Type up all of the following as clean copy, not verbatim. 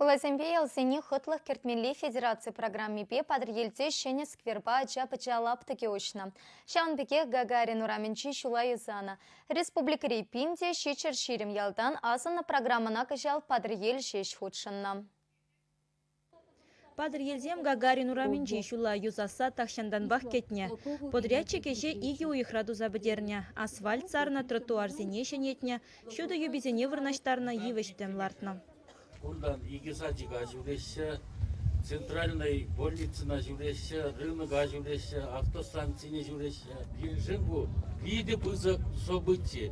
Кулазембе елсене хытлых кертменли федерации программе Пе падр елте шене скверба джапычалап таки очна. Шаунбеке Гагарин ураменчи шула юзана. Республика Рейпинде шичер ширим ялдан азына программана кажал падр ел шеш худшынна. Падр елзем Гагарин ураменчи шула юзаса тахшандан бах кетне. Подрядчик еше иги уйхраду забедерня. Асфальт царна тротуар зене шенетне. Шуды юбизене вырнаштарна евештем лартна. Курдан игисадига жүресі, центральной больницына жүресі, рынога жүресі, автостанцияне жүресі. Елжен бұл виде бұзық события,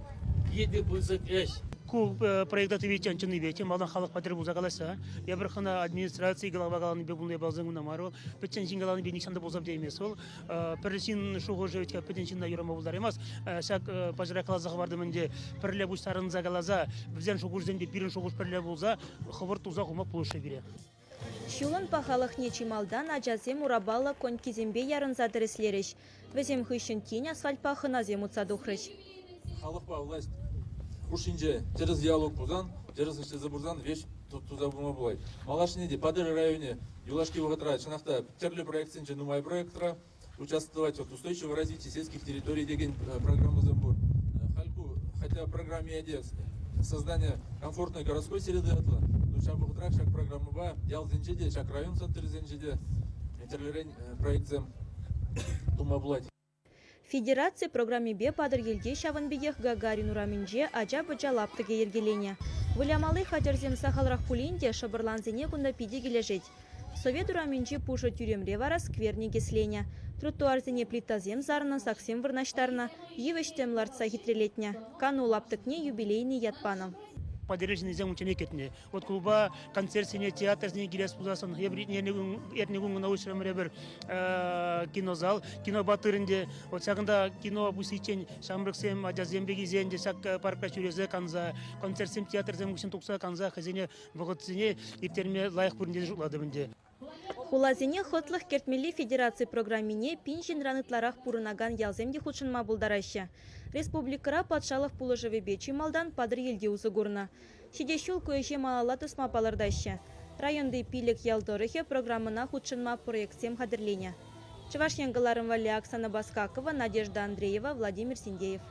виде бұзық әш. Кул проекта вечен чыны вечен малдан халық патер буза каласа. Я бір хана администрация галабагаланы бегунлы балзыңына мару. Петен жингаланы бе нишанда бозап деймес ол. Пересин шуғы жөйтке петен жинда юрама болдар емас. Сак пажыра калазағы барды менде пірлі бұштарын загалаза. Бізден шуғыш земде бірін шуғыш пірлі болза. Хывырт ұзақ ұма пұлышы бере. Шулын пахалық нечималдан ажазем урабала конькизембе ярын задырыслеріш. Везем хыщын тень асфальт пахына земутса духрыш. Халық па власть Ушинже через диалог бузан, через забурзан вещь туда булай. Малашнеде Падыр районе Юлашки Вагатра, Шанахта, Терлю проект Сенче Нумай проектра участвовать в устойчивом развитии сельских территорий деген программы Замбур. Хальку, хотя в программе ЕДЕС создание комфортной городской среды отла, но шабухтрак шаг программы ба, ял зенчеде, шаг район центр зенчеде, Терлюрень проект Зем Тумаблать. Федерация программе Бе падр елде шаванбегех Гагарин ураменже ажабы жалаптыге ергелене. Вылямалы хадерзем сахалрах пулинде шабырланзене кунда пиде кележет. Совет ураменже пушы тюремре вара скверни кеслене. Тротуарзене плитазем зарна саксем вырнаштарна, евештем ларца хитрелетне. Кану лаптыкне юбилейный ятпаном. Подережный зем ученик кетне. Вот клуба концертсине театрсине гилес пузасын. Ернегун научрам ребер кинозал, кино батырынде. Вот сагында кино бусичен шамрыксем ажазембеги зенде сак паркра чурезе канза, концертсем театрсем учен тукса канза хазине ваготсине иптерме лайық бүрінде жуклады бінде. Хулазене хытлых кертмели федерации программине пинжин ранытларах пурынаган ялземде худшынма булдараща. Республикара патшалық пулыжыве бечи малдан падыр елде узыгурна. Шидешул көйше малала тысма палардаща. Районды пилік ялдорыхе программына худшынма проектсем хадырлене. Чываш яңғыларым Валя Оксана Баскакова, Надежда Андреева, Владимир Синдеев.